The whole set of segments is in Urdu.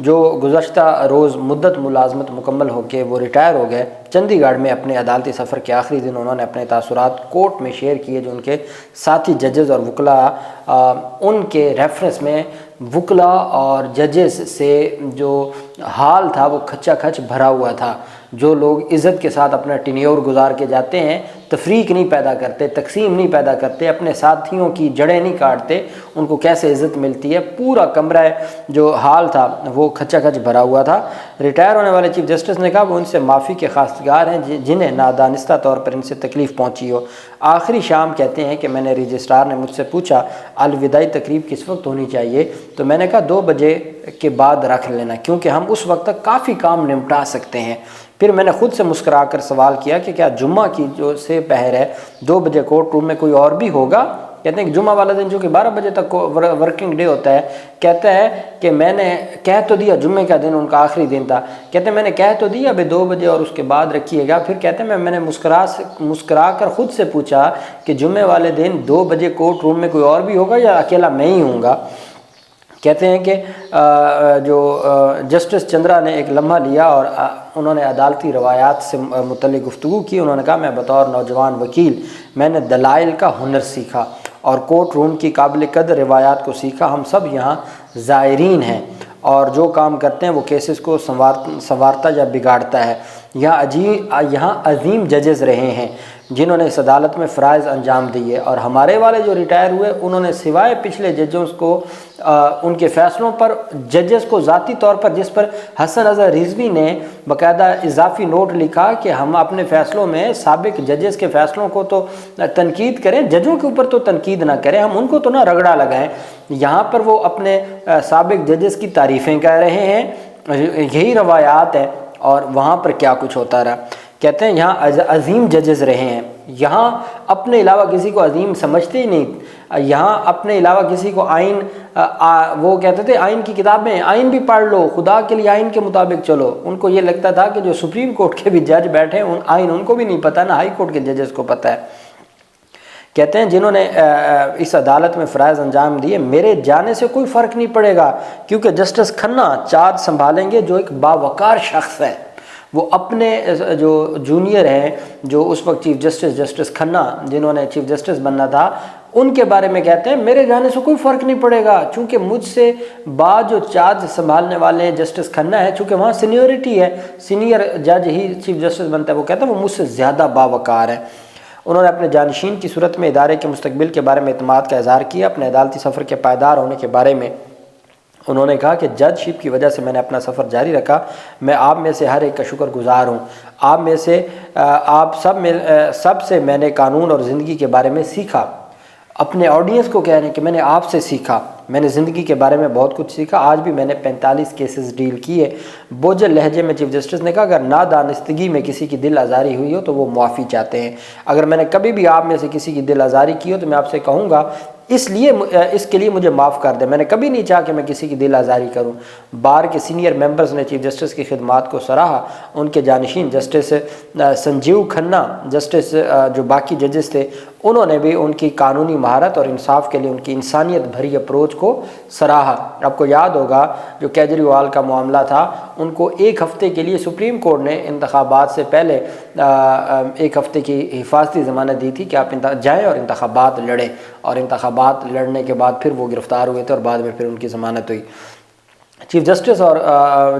جو گزشتہ روز مدت ملازمت مکمل ہو کے وہ ریٹائر ہو گئے، چندی گڑھ میں اپنے عدالتی سفر کے آخری دن انہوں نے اپنے تاثرات کورٹ میں شیئر کیے، جو ان کے ساتھی ججز اور وکلاء ان کے ریفرنس میں وکلاء اور ججز سے جو حال تھا وہ کھچا کھچ بھرا ہوا تھا۔ جو لوگ عزت کے ساتھ اپنا ٹینیور گزار کے جاتے ہیں، تفریق نہیں پیدا کرتے، تقسیم نہیں پیدا کرتے، اپنے ساتھیوں کی جڑیں نہیں کاٹتے، ان کو کیسے عزت ملتی ہے، پورا کمرہ جو حال تھا وہ کھچا کھچ بھرا ہوا تھا۔ ریٹائر ہونے والے چیف جسٹس نے کہا وہ ان سے معافی کے خواستگار ہیں جنہیں نادانستہ طور پر ان سے تکلیف پہنچی ہو۔ آخری شام کہتے ہیں کہ میں نے رجسٹرار نے مجھ سے پوچھا الوداعی تقریب کس وقت ہونی چاہیے، تو میں نے کہا 2 بجے کے بعد رکھ لینا، کیونکہ ہم اس وقت تک کافی کام نمٹا سکتے ہیں۔ پھر میں نے خود سے مسکرا کر سوال کیا کہ کیا جمعہ کی جو سے پہر ہے 2 بجے کورٹ روم میں کوئی اور بھی ہوگا؟ کہتے ہیں کہ جمعہ والا دن جو کہ 12 بجے تک ورکنگ ڈے ہوتا ہے، کہتا ہے کہ میں نے کہہ تو دیا، جمعے کا دن ان کا آخری دن تھا، کہتے ہیں میں نے کہہ تو دیا ابھی 2 بجے اور اس کے بعد رکھیے گا۔ پھر کہتے ہیں میں نے مسکرا کر خود سے پوچھا کہ جمعے والے دن 2 بجے کورٹ روم میں کوئی اور بھی ہوگا یا اکیلا میں ہی ہوں گا؟ کہتے ہیں کہ جو جسٹس چندرا نے ایک لمحہ لیا اور انہوں نے عدالتی روایات سے متعلق گفتگو کی۔ انہوں نے کہا میں بطور نوجوان وکیل میں نے دلائل کا ہنر سیکھا اور کورٹ روم کی قابل قدر روایات کو سیکھا۔ ہم سب یہاں زائرین ہیں اور جو کام کرتے ہیں وہ کیسز کو سنوارتا یا بگاڑتا ہے۔ یہاں عظیم ججز رہے ہیں جنہوں نے اس عدالت میں فرائض انجام دیے، اور ہمارے والے جو ریٹائر ہوئے انہوں نے سوائے پچھلے ججوں کو ان کے فیصلوں پر ججز کو ذاتی طور پر، جس پر حسن اظہر رضوی نے باقاعدہ اضافی نوٹ لکھا کہ ہم اپنے فیصلوں میں سابق ججز کے فیصلوں کو تو تنقید کریں، ججوں کے اوپر تو تنقید نہ کریں، ہم ان کو تو نہ رگڑا لگائیں۔ یہاں پر وہ اپنے سابق ججز کی تعریفیں کہہ رہے ہیں، یہی روایات ہیں، اور وہاں پر کیا کچھ ہوتا رہا۔ کہتے ہیں یہاں عظیم ججز رہے ہیں، یہاں اپنے علاوہ کسی کو عظیم سمجھتے ہی نہیں، یہاں اپنے علاوہ کسی کو آئین، وہ کہتے تھے آئین کی کتابیں، آئین بھی پڑھ لو، خدا کے لیے آئین کے مطابق چلو۔ ان کو یہ لگتا تھا کہ جو سپریم کورٹ کے بھی جج بیٹھے ہیں آئین ان کو بھی نہیں پتہ، نہ ہائی کورٹ کے ججز کو پتہ ہے۔ کہتے ہیں جنہوں نے اس عدالت میں فرائض انجام دیے، میرے جانے سے کوئی فرق نہیں پڑے گا، کیونکہ جسٹس کھنہ چارج سنبھالیں گے جو ایک باوقار شخص ہے۔ وہ اپنے جو جونیئر ہیں، جو اس وقت چیف جسٹس کھنہ جنہوں نے چیف جسٹس بننا تھا، ان کے بارے میں کہتے ہیں میرے جانے سے کوئی فرق نہیں پڑے گا، چونکہ مجھ سے بعد جو چارج سنبھالنے والے ہیں جسٹس کھنہ ہے، چونکہ وہاں سینیورٹی ہے، سینئر جج ہی چیف جسٹس بنتا ہے، وہ کہتے ہیں وہ مجھ سے زیادہ باوقار ہے۔ انہوں نے اپنے جانشین کی صورت میں ادارے کے مستقبل کے بارے میں اعتماد کا اظہار کیا۔ اپنے عدالتی سفر کے پائیدار ہونے کے بارے میں انہوں نے کہا کہ جج شپ کی وجہ سے میں نے اپنا سفر جاری رکھا، میں آپ میں سے ہر ایک کا شکر گزار ہوں۔ آپ سب سے میں نے قانون اور زندگی کے بارے میں سیکھا۔ اپنے آڈینس کو کہہ رہے ہیں کہ میں نے آپ سے سیکھا، میں نے زندگی کے بارے میں بہت کچھ سیکھا، آج بھی میں نے 45 کیسز ڈیل کیے۔ بوجھل لہجے میں چیف جسٹس نے کہا اگر نادانستگی میں کسی کی دل آزاری ہوئی ہو تو وہ معافی چاہتے ہیں۔ اگر میں نے کبھی بھی آپ میں سے کسی کی دل آزاری کی ہو تو میں آپ سے کہوں گا اس کے لیے مجھے معاف کر دیں، میں نے کبھی نہیں چاہا کہ میں کسی کی دل آزاری کروں۔ بار کے سینئر ممبرز نے چیف جسٹس کی خدمات کو سراہا۔ ان کے جانشین جسٹس سنجیو کھنہ، جسٹس جو باقی ججز تھے، انہوں نے بھی ان کی قانونی مہارت اور انصاف کے لیے ان کی انسانیت بھری اپروچ کو سراہا۔ آپ کو یاد ہوگا جو کیجریوال کا معاملہ تھا، ان کو 1 ہفتے کے لیے سپریم کورٹ نے انتخابات سے پہلے 1 ہفتے کی حفاظتی ضمانت دی تھی کہ آپ جائیں اور انتخابات لڑیں، اور انتخابات لڑنے کے بعد پھر وہ گرفتار ہوئے تھے اور بعد میں پھر ان کی ضمانت ہوئی۔ چیف جسٹس اور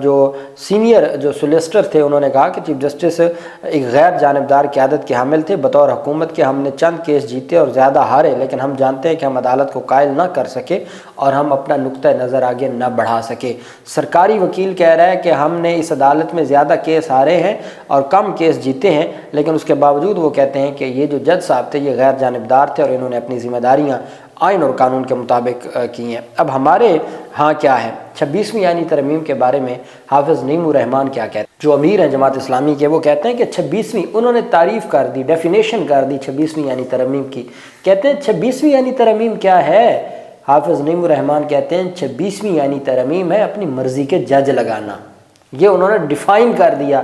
جو سینئر جو سولیسٹر تھے انہوں نے کہا کہ چیف جسٹس ایک غیر جانبدار قیادت کے حامل تھے۔ بطور حکومت کے ہم نے چند کیس جیتے اور زیادہ ہارے، لیکن ہم جانتے ہیں کہ ہم عدالت کو قائل نہ کر سکے اور ہم اپنا نقطہ نظر آگے نہ بڑھا سکے۔ سرکاری وکیل کہہ رہا ہے کہ ہم نے اس عدالت میں زیادہ کیس ہارے ہیں اور کم کیس جیتے ہیں، لیکن اس کے باوجود وہ کہتے ہیں کہ یہ جو جج صاحب تھے یہ غیر جانبدار تھے اور انہوں نے اپنی ذمہ داریاں آئین اور قانون کے مطابق کی ہیں۔ اب ہمارے ہاں کیا ہے 26ویں آئینی ترمیم کے بارے میں حافظ نعیم الرحمان کیا کہتے ہیں؟ جو امیر ہیں جماعت اسلامی کے، وہ کہتے ہیں کہ 26ویں انہوں نے تعریف کر دی، ڈیفینیشن کر دی 26ویں آئینی ترمیم کی۔ کہتے ہیں 26ویں آئینی ترمیم کیا ہے؟ حافظ نعیم الرحمان کہتے ہیں 26ویں آئینی ترمیم ہے اپنی مرضی کے جج لگانا۔ یہ انہوں نے ڈیفائن کر دیا۔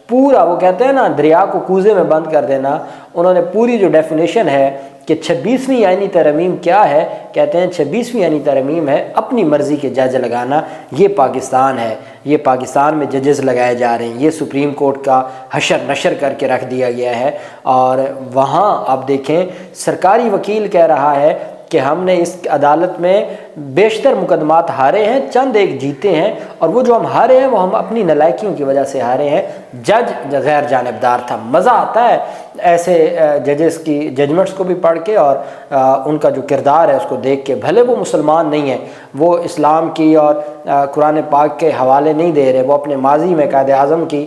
پورا وہ کہتے ہیں نا دریا کو کوزے میں بند کر دینا، انہوں نے پوری جو ڈیفینیشن ہے کہ 26ویں آئینی ترمیم کیا ہے، کہتے ہیں 26ویں آئینی ترمیم ہے اپنی مرضی کے جج لگانا، یہ پاکستان ہے، یہ پاکستان میں ججز لگائے جا رہے ہیں، یہ سپریم کورٹ کا حشر نشر کر کے رکھ دیا گیا ہے۔ اور وہاں آپ دیکھیں سرکاری وکیل کہہ رہا ہے کہ ہم نے اس عدالت میں بیشتر مقدمات ہارے ہیں، چند ایک جیتے ہیں، اور وہ جو ہم ہارے ہیں وہ ہم اپنی نالائکیوں کی وجہ سے ہارے ہیں، جج غیر جانبدار تھا۔ مزہ آتا ہے ایسے ججز کی ججمنٹس کو بھی پڑھ کے اور ان کا جو کردار ہے اس کو دیکھ کے، بھلے وہ مسلمان نہیں ہیں، وہ اسلام کی اور قرآن پاک کے حوالے نہیں دے رہے، وہ اپنے ماضی میں قائد اعظم کی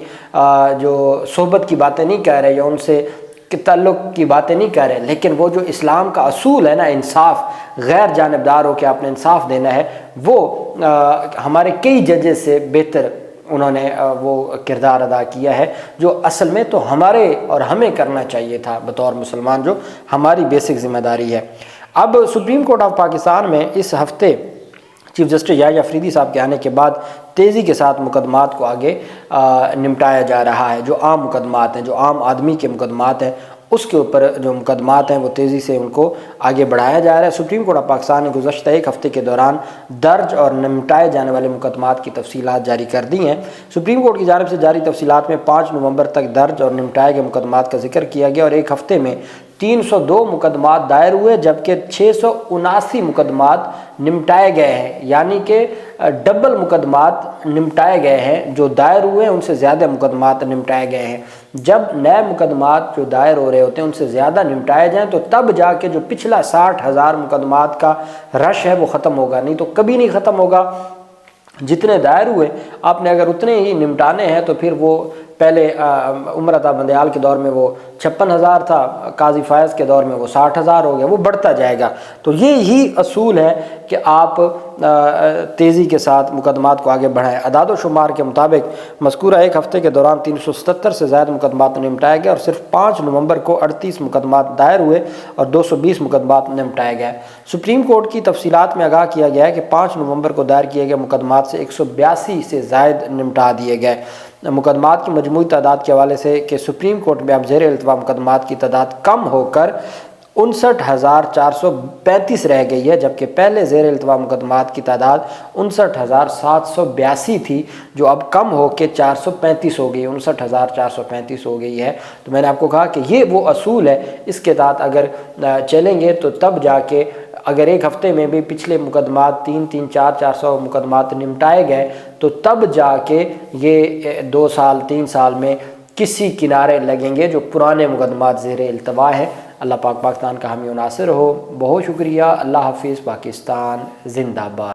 جو صحبت کی باتیں نہیں کہہ رہے یا ان سے کہ تعلق کی باتیں نہیں کہہ رہے، لیکن وہ جو اسلام کا اصول ہے نا انصاف، غیر جانبدار ہو کے آپ نے انصاف دینا ہے، وہ ہمارے کئی ججز سے بہتر انہوں نے وہ کردار ادا کیا ہے، جو اصل میں تو ہمارے اور ہمیں کرنا چاہیے تھا بطور مسلمان، جو ہماری بیسک ذمہ داری ہے۔ اب سپریم کورٹ آف پاکستان میں اس ہفتے چیف جسٹس یحییٰ افریدی صاحب کے آنے کے بعد تیزی کے ساتھ مقدمات کو آگے نمٹایا جا رہا ہے۔ جو عام مقدمات ہیں، جو عام آدمی کے مقدمات ہیں، اس کے اوپر جو مقدمات ہیں وہ تیزی سے ان کو آگے بڑھایا جا رہا ہے۔ سپریم کورٹ آف پاکستان نے گزشتہ ایک ہفتے کے دوران درج اور نمٹائے جانے والے مقدمات کی تفصیلات جاری کر دی ہیں۔ سپریم کورٹ کی جانب سے جاری تفصیلات میں 5 نومبر تک درج اور نمٹائے گئے مقدمات کا ذکر کیا گیا، اور ایک ہفتے میں 302 مقدمات دائر ہوئے، جبکہ 679 مقدمات نمٹائے گئے ہیں، یعنی کہ ڈبل مقدمات نمٹائے گئے ہیں، جو دائر ہوئے ہیں ان سے زیادہ مقدمات نمٹائے گئے ہیں۔ جب نئے مقدمات جو دائر ہو رہے ہوتے ہیں ان سے زیادہ نمٹائے جائیں تو تب جا کے جو پچھلا 60,000 مقدمات کا رش ہے وہ ختم ہوگا، نہیں تو کبھی نہیں ختم ہوگا۔ جتنے دائر ہوئے آپ نے اگر اتنے ہی نمٹانے ہیں تو پھر وہ پہلے عمر عطا بندیال کے دور میں وہ 56,000 تھا، قاضی فائز کے دور میں وہ 60,000 ہو گیا، وہ بڑھتا جائے گا۔ تو یہی اصول ہے کہ آپ تیزی کے ساتھ مقدمات کو آگے بڑھائیں۔ اعداد و شمار کے مطابق مذکورہ ایک ہفتے کے دوران 377 سے زائد مقدمات نمٹائے گئے، اور صرف 5 نومبر کو 38 مقدمات دائر ہوئے اور 220 مقدمات نمٹائے گئے۔ سپریم کورٹ کی تفصیلات میں آگاہ کیا گیا ہے کہ 5 نومبر کو دائر کیے گئے مقدمات سے 182 سے زائد نمٹا دیے گئے۔ مقدمات کی مجموعی تعداد کے حوالے سے کہ سپریم کورٹ میں اب زیر التوا مقدمات کی تعداد کم ہو کر 59,435 رہ گئی ہے، جبکہ پہلے زیر التوا مقدمات کی تعداد 59,782 تھی، جو اب کم ہو کے 435 ہو گئی، 59,435 ہو گئی ہے۔ تو میں نے آپ کو کہا کہ یہ وہ اصول ہے، اس کے تحت اگر چلیں گے تو تب جا کے اگر ایک ہفتے میں بھی پچھلے مقدمات 400 مقدمات نمٹائے گئے تو تب جا کے یہ 2 سال 3 سال میں کسی کنارے لگیں گے جو پرانے مقدمات زیر التوا ہیں۔ اللہ پاک پاکستان کا حامی و ناصر ہو۔ بہت شکریہ۔ اللہ حافظ۔ پاکستان زندہ باد۔